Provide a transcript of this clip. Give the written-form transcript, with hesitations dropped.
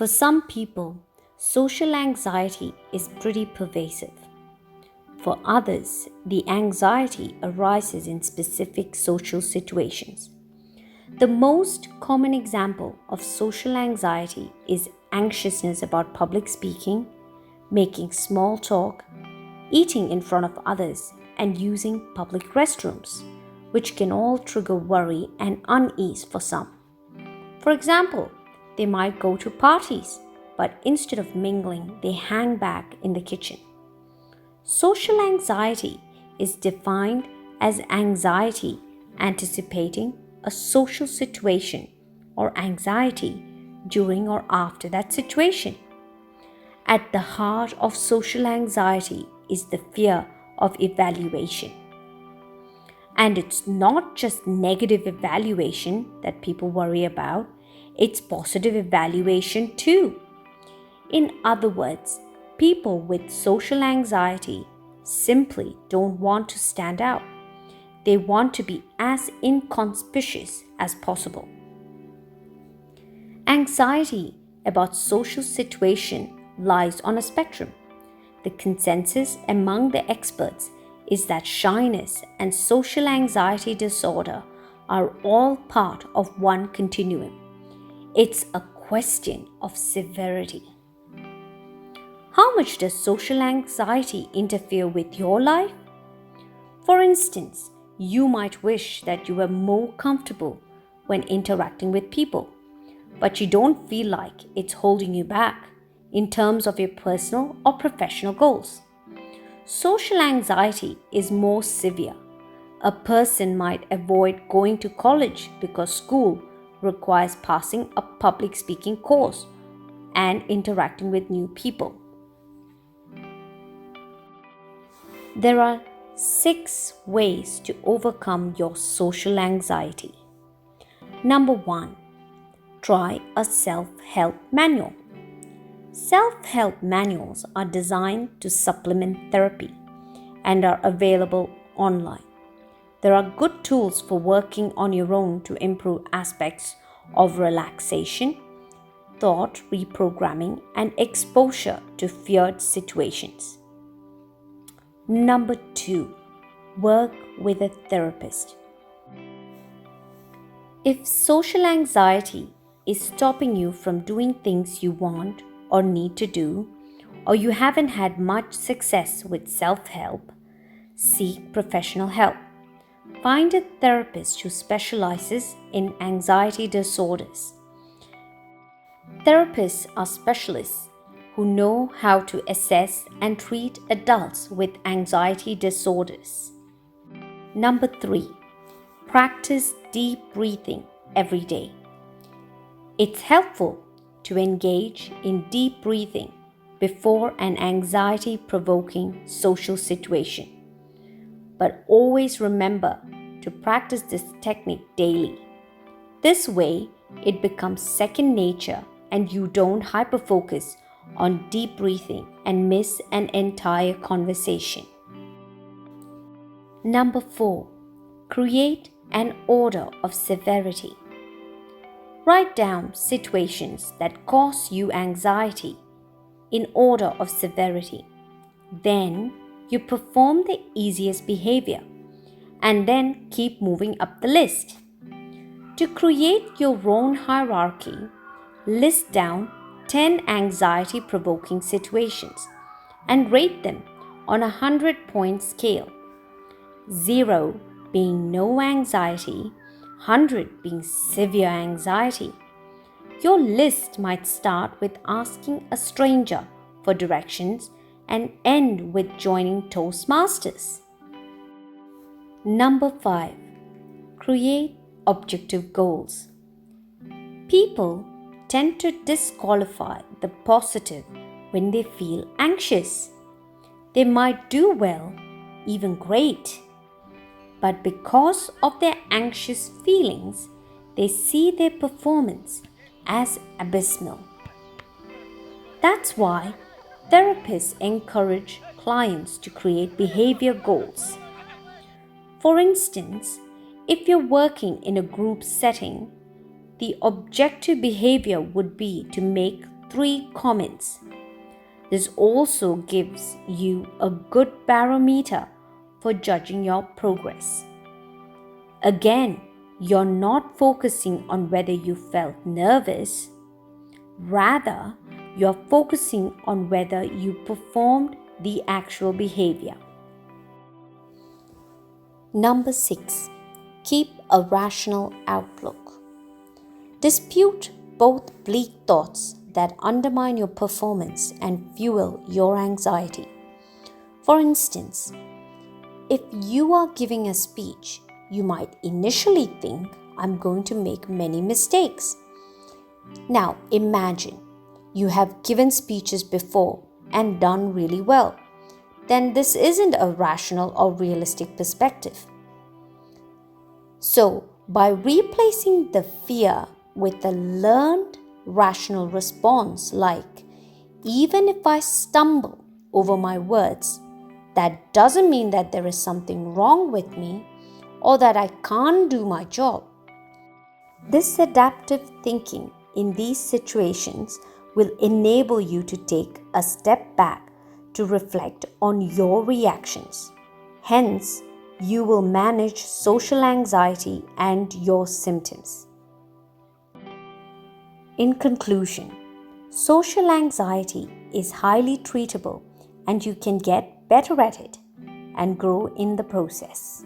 For some people, social anxiety is pretty pervasive. For others, the anxiety arises in specific social situations. The most common example of social anxiety is anxiousness about public speaking, making small talk, eating in front of others, and using public restrooms, which can all trigger worry and unease for some. For example, they might go to parties, but instead of mingling, they hang back in the kitchen. Social anxiety is defined as anxiety anticipating a social situation or anxiety during or after that situation. At the heart of social anxiety is the fear of evaluation. And it's not just negative evaluation that people worry about, it's positive evaluation too. In other words, people with social anxiety simply don't want to stand out. They want to be as inconspicuous as possible. Anxiety about social situation lies on a spectrum. The consensus among the experts is that shyness and social anxiety disorder are all part of one continuum. It's a question of severity. How much does social anxiety interfere with your life? For instance, you might wish that you were more comfortable when interacting with people, but you don't feel like it's holding you back in terms of your personal or professional goals. Social anxiety is more severe. A person might avoid going to college because school requires passing a public speaking course and interacting with new people. There are 6 ways to overcome your social anxiety. Number 1, try a self-help manual. Self-help manuals are designed to supplement therapy and are available online. There are good tools for working on your own to improve aspects of relaxation, thought reprogramming, and exposure to feared situations. Number 2, work with a therapist. If social anxiety is stopping you from doing things you want or need to do, or you haven't had much success with self-help, seek professional help. Find a therapist who specializes in anxiety disorders. Therapists are specialists who know how to assess and treat adults with anxiety disorders. Number 3, practice deep breathing every day. It's helpful to engage in deep breathing before an anxiety-provoking social situation. But always remember to practice this technique daily. This way, it becomes second nature and you don't hyperfocus on deep breathing and miss an entire conversation. Number 4, create an order of severity. Write down situations that cause you anxiety in order of severity. Then you perform the easiest behavior and then keep moving up the list. To create your own hierarchy, list down 10 anxiety-provoking situations and rate them on a 100-point scale. 0 being no anxiety, 100 being severe anxiety. Your list might start with asking a stranger for directions and end with joining Toastmasters. Number 5, create objective goals. People tend to disqualify the positive when they feel anxious. They might do well, even great, but because of their anxious feelings, they see their performance as abysmal. That's why therapists encourage clients to create behavior goals. For instance, if you're working in a group setting, the objective behavior would be to make 3 comments. This also gives you a good barometer for judging your progress. Again, you're not focusing on whether you felt nervous. Rather, you're focusing on whether you performed the actual behavior. Number 6. Keep a rational outlook. Dispute both bleak thoughts that undermine your performance and fuel your anxiety. For instance, if you are giving a speech, you might initially think, I'm going to make many mistakes. Now imagine you have given speeches before and done really well. Then this isn't a rational or realistic perspective. So, by replacing the fear with a learned rational response like, even if I stumble over my words, that doesn't mean that there is something wrong with me or that I can't do my job. This adaptive thinking in these situations will enable you to take a step back to reflect on your reactions. Hence, you will manage social anxiety and your symptoms. In conclusion, social anxiety is highly treatable and you can get better at it and grow in the process.